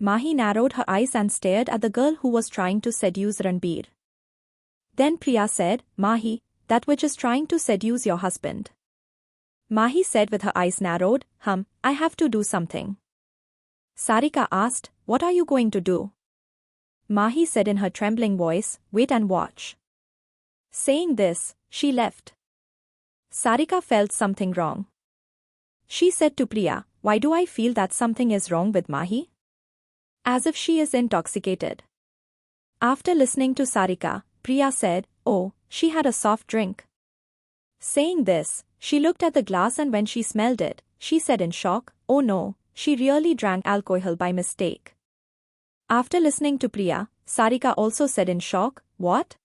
Mahi narrowed her eyes and stared at the girl who was trying to seduce Ranbir. Then Priya said, Mahi, that witch is trying to seduce your husband. Mahi said with her eyes narrowed, I have to do something. Sarika asked, what are you going to do? Mahi said in her trembling voice, wait and watch. Saying this, she left. Sarika felt something wrong. She said to Priya, why do I feel that something is wrong with Mahi? As if she is intoxicated. After listening to Sarika, Priya said, oh, she had a soft drink. Saying this, she looked at the glass and when she smelled it, she said in shock, oh no, she really drank alcohol by mistake. After listening to Priya, Sarika also said in shock, what?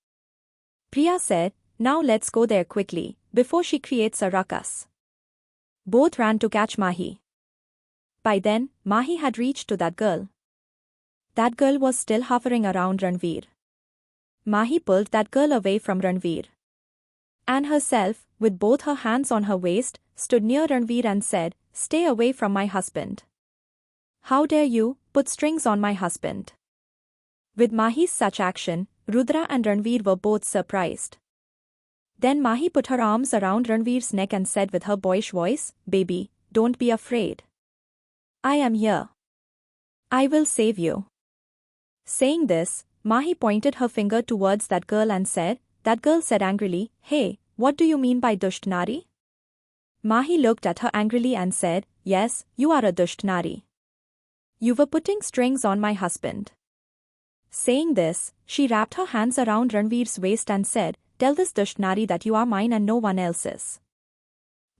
Priya said, now let's go there quickly, before she creates a ruckus. Both ran to catch Mahi. By then, Mahi had reached to that girl. That girl was still hovering around Ranvir. Mahi pulled that girl away from Ranvir. And herself, with both her hands on her waist, stood near Ranvir and said, stay away from my husband. How dare you put strings on my husband? With Mahi's such action, Rudra and Ranvir were both surprised. Then Mahi put her arms around Ranvir's neck and said with her boyish voice, baby, don't be afraid. I am here. I will save you. Saying this, Mahi pointed her finger towards that girl and said, that girl said angrily, hey, what do you mean by dusht nari? Mahi looked at her angrily and said, yes, you are a dusht nari. You were putting strings on my husband. Saying this, she wrapped her hands around Ranvir's waist and said, tell this dusht nari that you are mine and no one else's.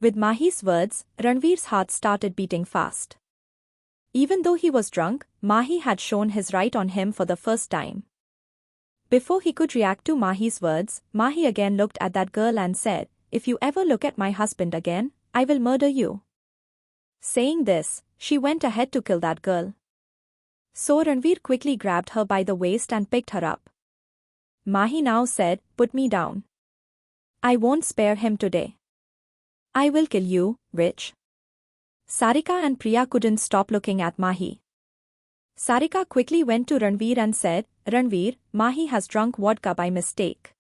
With Mahi's words, Ranvir's heart started beating fast. Even though he was drunk, Mahi had shown his right on him for the first time. Before he could react to Mahi's words, Mahi again looked at that girl and said, if you ever look at my husband again, I will murder you. Saying this, she went ahead to kill that girl. So Ranvir quickly grabbed her by the waist and picked her up. Mahi now said, put me down. I won't spare him today. I will kill you, witch. Sarika and Priya couldn't stop looking at Mahi. Sarika quickly went to Ranvir and said, Ranvir, Mahi has drunk vodka by mistake.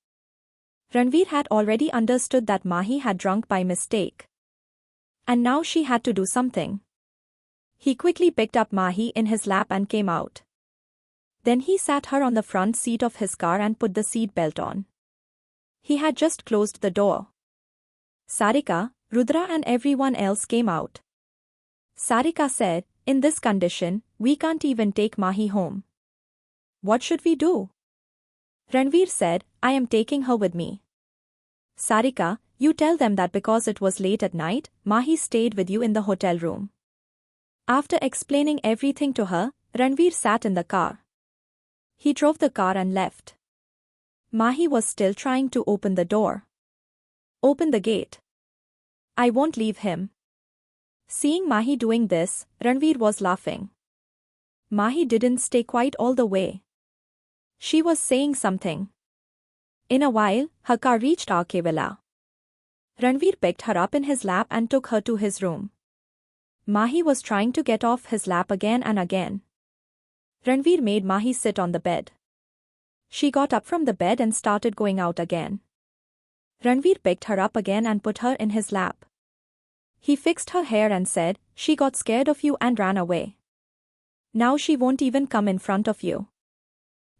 Ranvir had already understood that Mahi had drunk by mistake. And now she had to do something. He quickly picked up Mahi in his lap and came out. Then he sat her on the front seat of his car and put the seat belt on. He had just closed the door. Sarika, Rudra and everyone else came out. Sarika said, in this condition, we can't even take Mahi home. What should we do? Ranvir said, I am taking her with me. Sarika, you tell them that because it was late at night, Mahi stayed with you in the hotel room. After explaining everything to her, Ranvir sat in the car. He drove the car and left. Mahi was still trying to open the door. Open the gate. I won't leave him. Seeing Mahi doing this, Ranvir was laughing. Mahi didn't stay quiet all the way. She was saying something. In a while, her car reached RK Villa. Ranvir picked her up in his lap and took her to his room. Mahi was trying to get off his lap again and again. Ranvir made Mahi sit on the bed. She got up from the bed and started going out again. Ranvir picked her up again and put her in his lap. He fixed her hair and said, she got scared of you and ran away. Now she won't even come in front of you.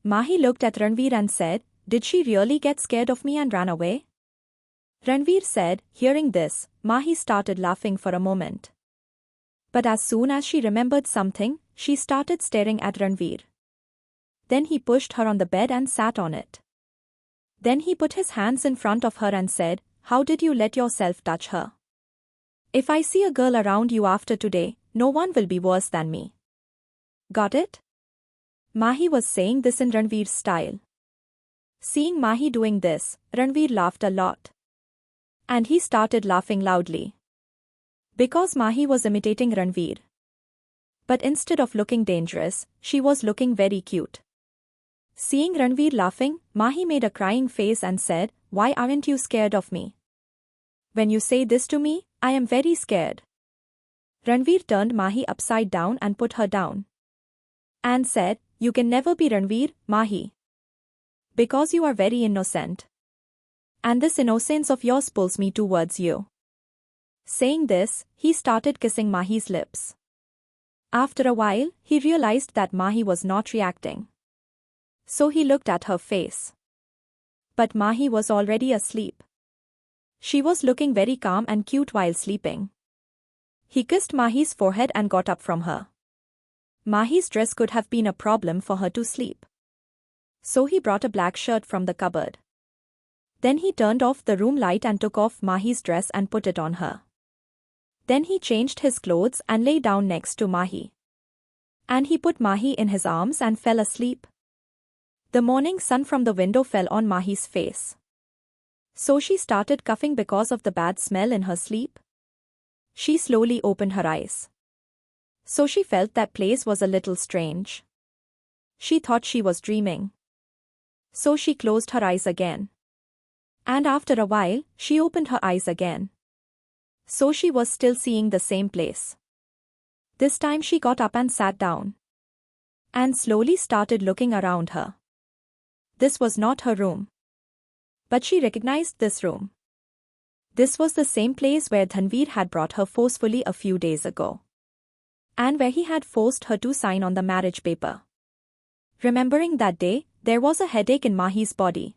Mahi looked at Ranvir and said, did she really get scared of me and ran away? Ranvir said, hearing this, Mahi started laughing for a moment. But as soon as she remembered something, she started staring at Ranvir. Then he pushed her on the bed and sat on it. Then he put his hands in front of her and said, how did you let yourself touch her? If I see a girl around you after today, no one will be worse than me. Got it? Mahi was saying this in Ranvir's style. Seeing Mahi doing this, Ranvir laughed a lot. And he started laughing loudly. Because Mahi was imitating Ranvir. But instead of looking dangerous, she was looking very cute. Seeing Ranvir laughing, Mahi made a crying face and said, why aren't you scared of me? When you say this to me, I am very scared. Ranvir turned Mahi upside down and put her down. and said, "You can never be Ranvir, Mahi. Because you are very innocent. And this innocence of yours pulls me towards you." Saying this, he started kissing Mahi's lips. After a while, he realized that Mahi was not reacting. So he looked at her face. But Mahi was already asleep. She was looking very calm and cute while sleeping. He kissed Mahi's forehead and got up from her. Mahi's dress could have been a problem for her to sleep. So he brought a black shirt from the cupboard. Then he turned off the room light and took off Mahi's dress and put it on her. Then he changed his clothes and lay down next to Mahi. And he put Mahi in his arms and fell asleep. The morning sun from the window fell on Mahi's face. So she started coughing because of the bad smell in her sleep. She slowly opened her eyes. So she felt that place was a little strange. She thought she was dreaming. So she closed her eyes again. And after a while, she opened her eyes again. So she was still seeing the same place. This time she got up and sat down. And slowly started looking around her. This was not her room. But she recognized this room. This was the same place where Ranvir had brought her forcefully a few days ago. And where he had forced her to sign on the marriage paper. Remembering that day, there was a headache in Mahi's body.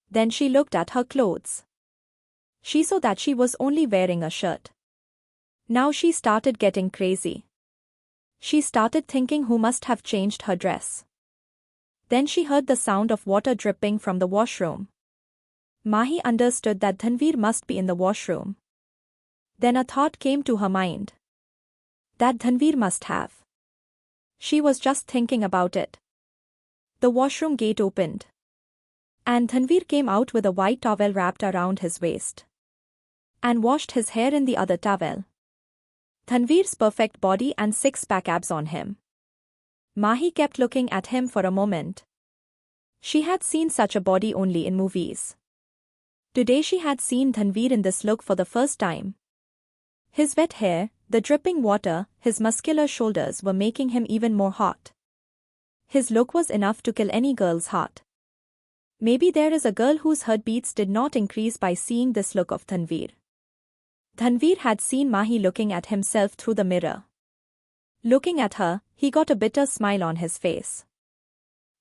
Then she looked at her clothes. She saw that she was only wearing a shirt. Now she started getting crazy. She started thinking who must have changed her dress. Then she heard the sound of water dripping from the washroom. Mahi understood that Ranvir must be in the washroom. Then a thought came to her mind. That Ranvir must have. She was just thinking about it. The washroom gate opened. And Ranvir came out with a white towel wrapped around his waist. And washed his hair in the other towel. Ranvir's perfect body and six-pack abs on him. Mahi kept looking at him for a moment. She had seen such a body only in movies. Today she had seen Ranvir in this look for the first time. His wet hair, the dripping water, his muscular shoulders were making him even more hot. His look was enough to kill any girl's heart. Maybe there is a girl whose heartbeats did not increase by seeing this look of Ranvir. Ranvir had seen Mahi looking at himself through the mirror. Looking at her, he got a bitter smile on his face.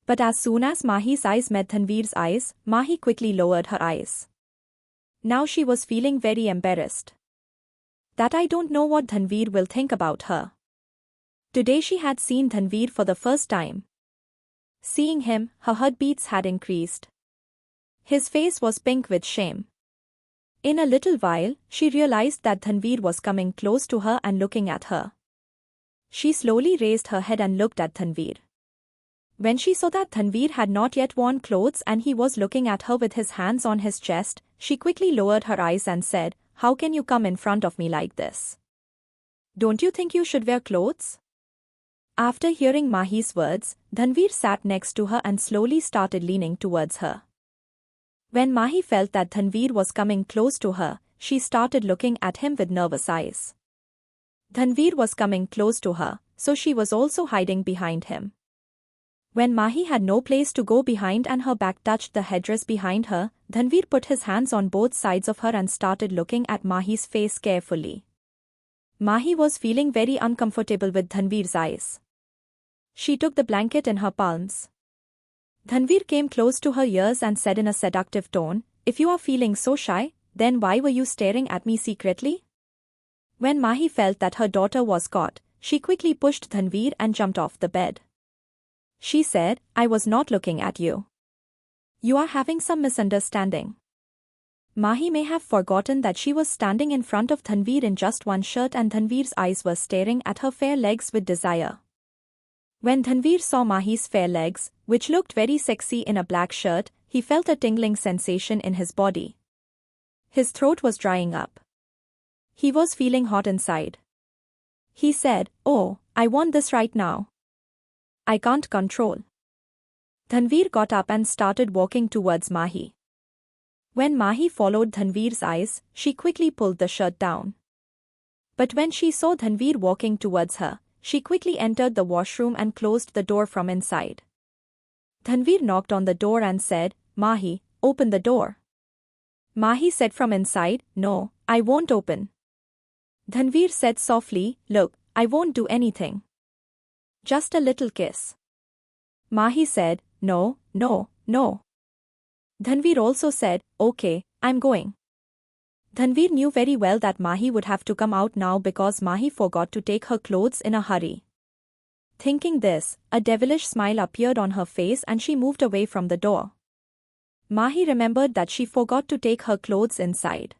But as soon as Mahi's eyes met Ranvir's eyes, Mahi quickly lowered her eyes. Now she was feeling very embarrassed. That I don't know what Ranvir will think about her. Today she had seen Ranvir for the first time. Seeing him, her heartbeats had increased. His face was pink with shame. In a little while, she realized that Ranvir was coming close to her and looking at her. She slowly raised her head and looked at Ranvir. When she saw that Ranvir had not yet worn clothes and he was looking at her with his hands on his chest, she quickly lowered her eyes and said, "How can you come in front of me like this? Don't you think you should wear clothes?" After hearing Mahi's words, Ranvir sat next to her and slowly started leaning towards her. When Mahi felt that Ranvir was coming close to her, she started looking at him with nervous eyes. Ranvir was coming close to her, so she was also hiding behind him. When Mahi had no place to go behind and her back touched the headdress behind her, Ranvir put his hands on both sides of her and started looking at Mahi's face carefully. Mahi was feeling very uncomfortable with Ranvir's eyes. She took the blanket in her palms. Ranvir came close to her ears and said in a seductive tone, "If you are feeling so shy, then why were you staring at me secretly?" When Mahi felt that her daughter was caught, she quickly pushed Ranvir and jumped off the bed. She said, "I was not looking at you. You are having some misunderstanding." Mahi may have forgotten that she was standing in front of Ranvir in just one shirt and Ranvir's eyes were staring at her fair legs with desire. When Ranvir saw Mahi's fair legs, which looked very sexy in a black shirt, he felt a tingling sensation in his body. His throat was drying up. He was feeling hot inside. He said, "Oh, I want this right now. I can't control." Ranvir got up and started walking towards Mahi. When Mahi followed Ranvir's eyes, she quickly pulled the shirt down. But when she saw Ranvir walking towards her, she quickly entered the washroom and closed the door from inside. Ranvir knocked on the door and said, Mahi, open the door. Mahi said from inside, No, I won't open. Ranvir said softly, Look, I won't do anything. Just a little kiss. Mahi said, No, no, no. Ranvir also said, Okay, I'm going. Ranvir knew very well that Mahi would have to come out now because Mahi forgot to take her clothes in a hurry. Thinking this, a devilish smile appeared on her face and she moved away from the door. Mahi remembered that she forgot to take her clothes inside.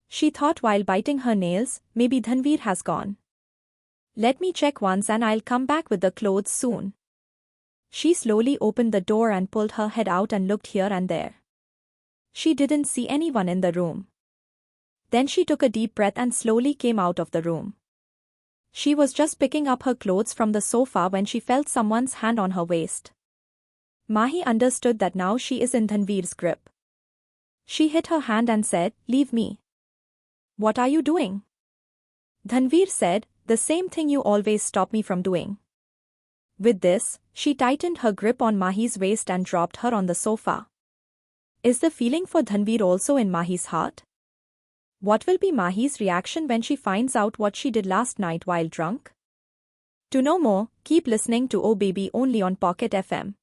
She thought while biting her nails, maybe Ranvir has gone. Let me check once and I'll come back with the clothes soon. She slowly opened the door and pulled her head out and looked here and there. She didn't see anyone in the room. Then she took a deep breath and slowly came out of the room. She was just picking up her clothes from the sofa when she felt someone's hand on her waist. Mahi understood that now she is in Ranvir's grip. She hid her hand and said, Leave me. What are you doing? Ranvir said, The same thing you always stop me from doing. With this, she tightened her grip on Mahi's waist and dropped her on the sofa. Is the feeling for Ranvir also in Mahi's heart? What will be Mahi's reaction when she finds out what she did last night while drunk? To know more, keep listening to Oh Baby only on Pocket FM.